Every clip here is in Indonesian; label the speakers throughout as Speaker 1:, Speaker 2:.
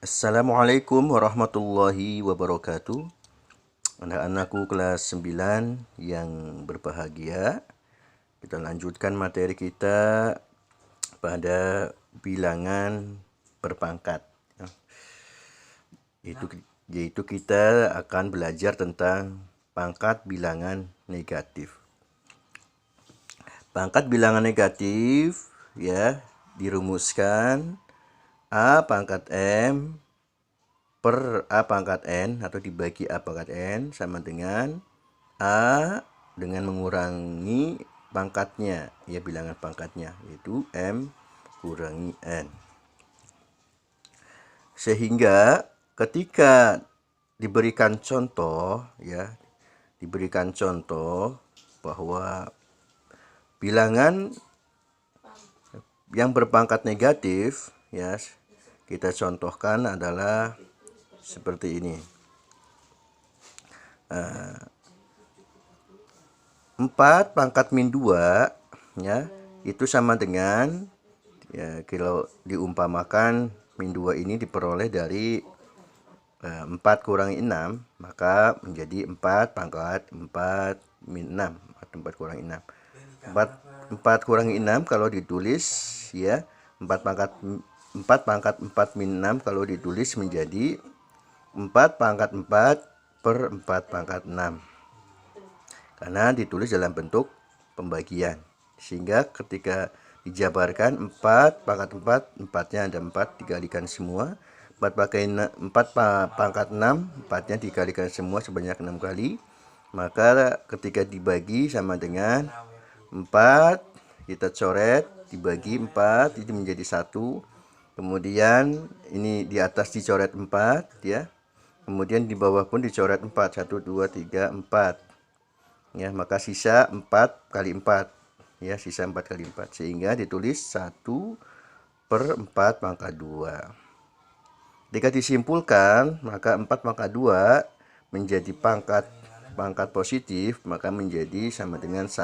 Speaker 1: Assalamualaikum warahmatullahi wabarakatuh. Anak-anakku kelas 9 yang berbahagia. Kita lanjutkan materi kita pada bilangan berpangkat. Yaitu kita akan belajar tentang pangkat bilangan negatif. Pangkat bilangan negatif dirumuskan A pangkat M per A pangkat N atau dibagi A pangkat N sama dengan A dengan mengurangi pangkatnya, bilangan pangkatnya, yaitu M kurangi N. Sehingga ketika diberikan contoh bahwa bilangan yang berpangkat negatif kita contohkan adalah seperti ini. 4 pangkat min 2 itu sama dengan kalau diumpamakan min 2 ini diperoleh dari 4 kurangi 6, maka menjadi 4 pangkat 4 min 6 atau 4 kurangi 6. 4 kurangi 6 kalau ditulis 4 pangkat 4 min 6 kalau ditulis menjadi 4 pangkat 4 per 4 pangkat 6, karena ditulis dalam bentuk pembagian. Sehingga ketika dijabarkan 4 pangkat 4, 4-nya ada 4 dikalikan semua, 4 pangkat 6, 4-nya dikalikan semua sebanyak 6 kali. Maka ketika dibagi sama dengan 4, kita coret, dibagi 4 itu menjadi 1. Kemudian ini di atas dicoret 4 kemudian di bawah pun dicoret 4, 1, 2, 3, 4 maka sisa 4 kali 4 sisa 4 kali 4, sehingga ditulis 1 per 4 pangkat 2. Jika disimpulkan, maka 4 pangkat 2 menjadi pangkat positif, maka menjadi sama dengan 1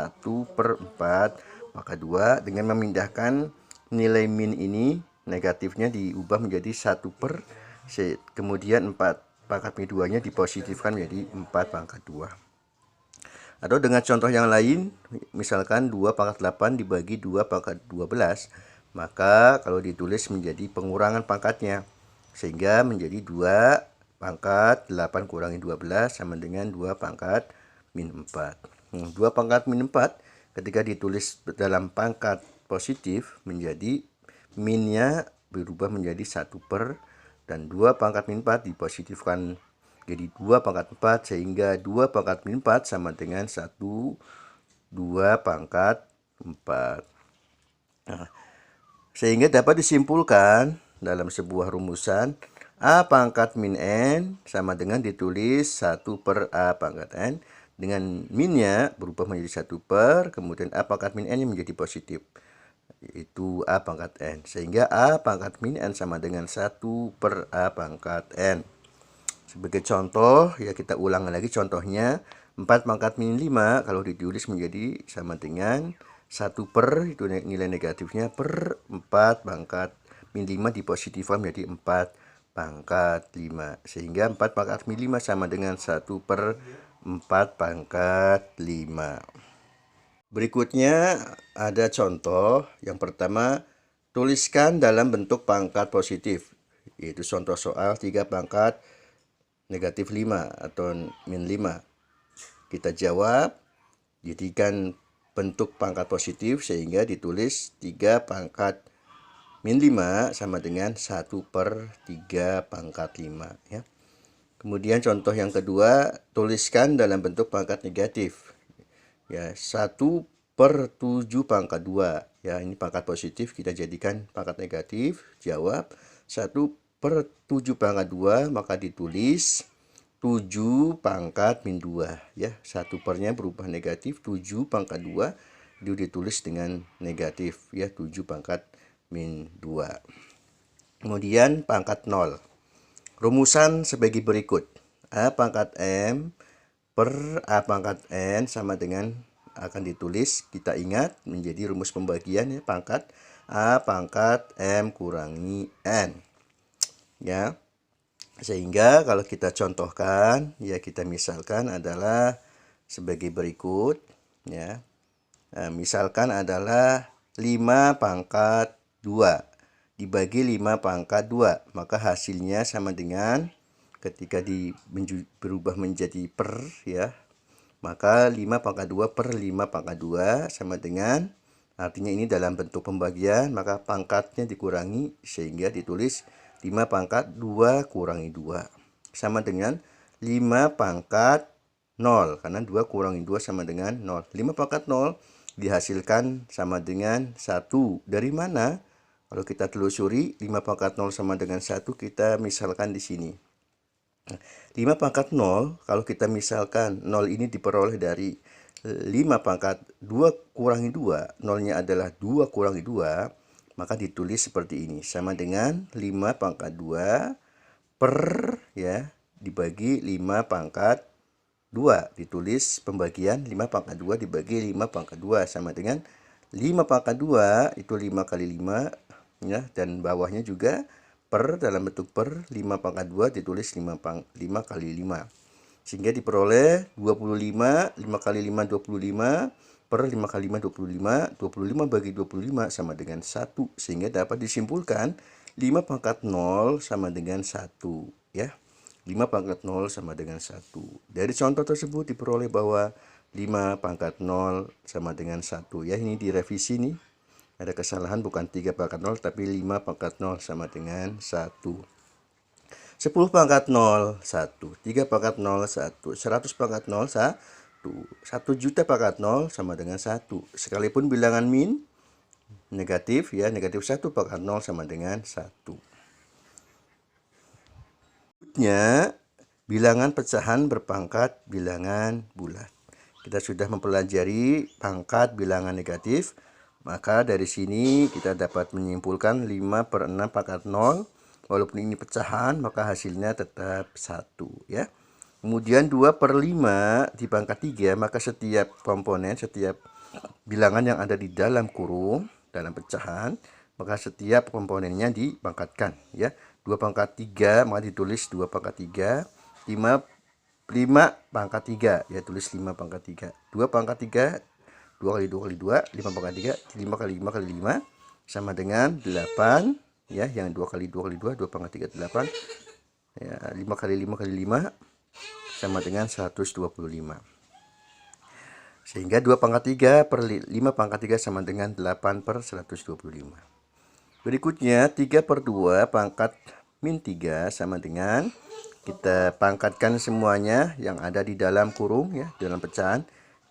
Speaker 1: per 4 pangkat 2. Dengan memindahkan nilai min ini, negatifnya diubah menjadi 1 per, kemudian 4 pangkat min 2 nya dipositifkan menjadi 4 pangkat 2. Atau dengan contoh yang lain, misalkan 2 pangkat 8 dibagi 2 pangkat 12, maka kalau ditulis menjadi pengurangan pangkatnya, sehingga menjadi 2 pangkat 8 kurangi 12 sama dengan 2 pangkat min 4. 2 pangkat min 4 ketika ditulis dalam pangkat positif menjadi minnya berubah menjadi 1 per, dan 2 pangkat min 4 dipositifkan jadi 2 pangkat 4, sehingga 2 pangkat min 4 sama dengan 1 2 pangkat 4. Sehingga dapat disimpulkan dalam sebuah rumusan A pangkat min N sama dengan ditulis 1 per A pangkat N, dengan minnya berubah menjadi 1 per, kemudian A pangkat min N menjadi positif, yaitu A pangkat N. Sehingga A pangkat min N sama dengan 1 per A pangkat N. Sebagai contoh, kita ulang lagi contohnya. 4 pangkat min 5 kalau ditulis menjadi sama dengan 1 per, itu nilai negatifnya, per 4 pangkat min 5 dipositifkan menjadi 4 pangkat 5. Sehingga 4 pangkat min 5 sama dengan 1 per 4 pangkat 5. Berikutnya ada contoh. Yang pertama, tuliskan dalam bentuk pangkat positif, yaitu contoh soal 3 pangkat negatif 5 atau min 5. Kita jawab, jadikan bentuk pangkat positif sehingga ditulis 3 pangkat min 5 sama dengan 1 per 3 pangkat 5 Kemudian contoh yang kedua, tuliskan dalam bentuk pangkat negatif 1 per 7 pangkat 2. Ini pangkat positif, kita jadikan pangkat negatif. Jawab 1 per 7 pangkat 2, maka ditulis 7 pangkat min 2 1 pernya berubah negatif, 7 pangkat 2 itu ditulis dengan negatif 7 pangkat min 2. Kemudian pangkat 0. Rumusan sebagai berikut. A pangkat M per A pangkat N sama dengan, akan ditulis, kita ingat menjadi rumus pembagian pangkat A pangkat M kurangi N Sehingga kalau kita contohkan, ya kita misalkan adalah sebagai berikut, ya. Misalkan adalah 5 pangkat 2 dibagi 5 pangkat 2, maka hasilnya sama dengan ketika berubah menjadi per, ya, maka 5 pangkat 2 per 5 pangkat 2 sama dengan, artinya ini dalam bentuk pembagian, maka pangkatnya dikurangi sehingga ditulis 5 pangkat 2 kurangi 2 sama dengan 5 pangkat 0, karena 2 kurangi 2 sama dengan 0. 5 pangkat 0 dihasilkan sama dengan 1. Dari mana? Kalau kita telusuri 5 pangkat 0 sama dengan 1, kita misalkan di sini. 5 pangkat 0, kalau kita misalkan 0 ini diperoleh dari 5 pangkat 2 kurangi 2, 0-nya adalah 2 kurangi 2, maka ditulis seperti ini, sama dengan 5 pangkat 2 per, ya, dibagi 5 pangkat 2, ditulis pembagian 5 pangkat 2 dibagi 5 pangkat 2 sama dengan 5 pangkat 2 itu 5 kali 5, ya, dan bawahnya juga per dalam bentuk per 5 pangkat 2 ditulis 5 kali 5, sehingga diperoleh 25, 5 kali 5 25, per 5 kali 5 25, 25 bagi 25 sama dengan 1, sehingga dapat disimpulkan 5 pangkat 0 sama dengan 1, ya. 5 pangkat 0 sama dengan 1. Dari contoh tersebut diperoleh bahwa 5 pangkat 0 sama dengan 1, ya. Ini direvisi nih. Ada kesalahan, bukan 3 pangkat 0 tapi 5 pangkat 0 sama dengan 1. 10 pangkat 0, 1. 3 pangkat 0, 1. 100 pangkat 0, 1. 1 juta pangkat 0 sama dengan 1. Sekalipun bilangan min negatif, ya, negatif 1 pangkat 0 sama dengan 1. Berikutnya, bilangan pecahan berpangkat bilangan bulat. Kita sudah mempelajari pangkat bilangan negatif, maka dari sini kita dapat menyimpulkan 5 per 6 pangkat 0. Walaupun ini pecahan, maka hasilnya tetap 1, ya. Kemudian 2 per 5 di pangkat 3, maka setiap komponen, setiap bilangan yang ada di dalam kurung, dalam pecahan, maka setiap komponennya dipangkatkan, ya. 2 pangkat 3, maka ditulis 2 pangkat 3. 5 pangkat 3, ya, tulis 5 pangkat 3. 2 pangkat 3, 2 kali 2 kali 2, 5 pangkat 3, 5 kali 5 kali 5 sama dengan 8, ya, yang 2 kali 2 kali 2, 2 pangkat 3 8, ya, 5 kali 5 kali 5 sama dengan 125. Sehingga 2 pangkat 3 per 5 pangkat 3 sama dengan 8 per 125. Berikutnya 3 per 2 pangkat min 3 sama dengan, kita pangkatkan semuanya yang ada di dalam kurung, ya, dalam pecahan.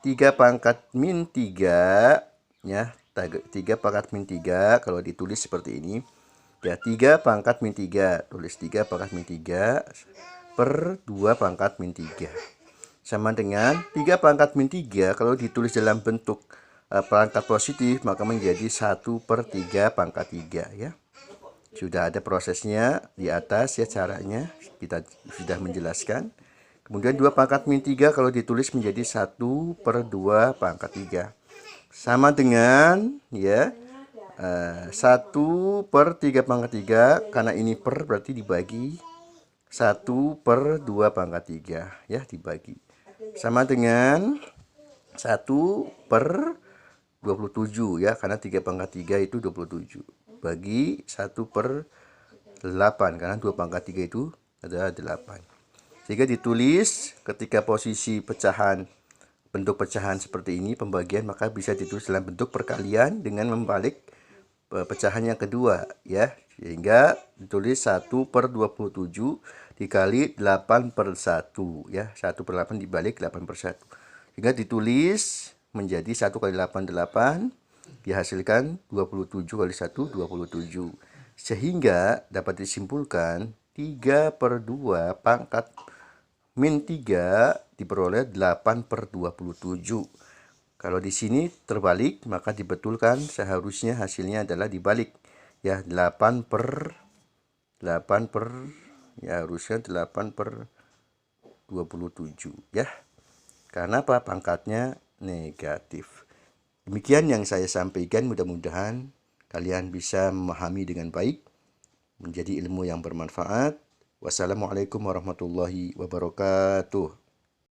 Speaker 1: 3 pangkat min 3, ya, 3 pangkat min 3 kalau ditulis seperti ini, ya, 3 pangkat min 3, tulis 3 pangkat min 3 per 2 pangkat min 3 sama dengan 3 pangkat min 3 kalau ditulis dalam bentuk perangkat positif, maka menjadi 1 per 3 pangkat 3, ya. Sudah ada prosesnya di atas, ya, caranya kita sudah menjelaskan. Kemudian 2 pangkat min 3 kalau ditulis menjadi 1 per 2 pangkat 3 sama dengan, ya, 1 per 3 pangkat 3, karena ini per berarti dibagi 1 per 2 pangkat 3, ya, dibagi sama dengan 1 per 27, ya, karena 3 pangkat 3 itu 27 bagi 1 per 8, karena 2 pangkat 3 itu adalah 8. Sehingga ditulis ketika posisi pecahan, bentuk pecahan seperti ini pembagian, maka bisa ditulis dalam bentuk perkalian dengan membalik pecahan yang kedua, ya. Sehingga ditulis 1 per 27 dikali 8 per 1, ya. 1 per 8 dibalik 8 per 1. Sehingga ditulis menjadi 1 kali 8 8, dihasilkan 27 kali 1 27. Sehingga dapat disimpulkan 3 per 2 pangkat min 3 diperoleh 8 per 27. Kalau di sini terbalik, maka dibetulkan, seharusnya hasilnya adalah dibalik, ya, 8 per, ya, harusnya 8 per 27, ya. Karena apa? Pangkatnya negatif. Demikian yang saya sampaikan, mudah-mudahan kalian bisa memahami dengan baik, menjadi ilmu yang bermanfaat. Wassalamualaikum warahmatullahi wabarakatuh.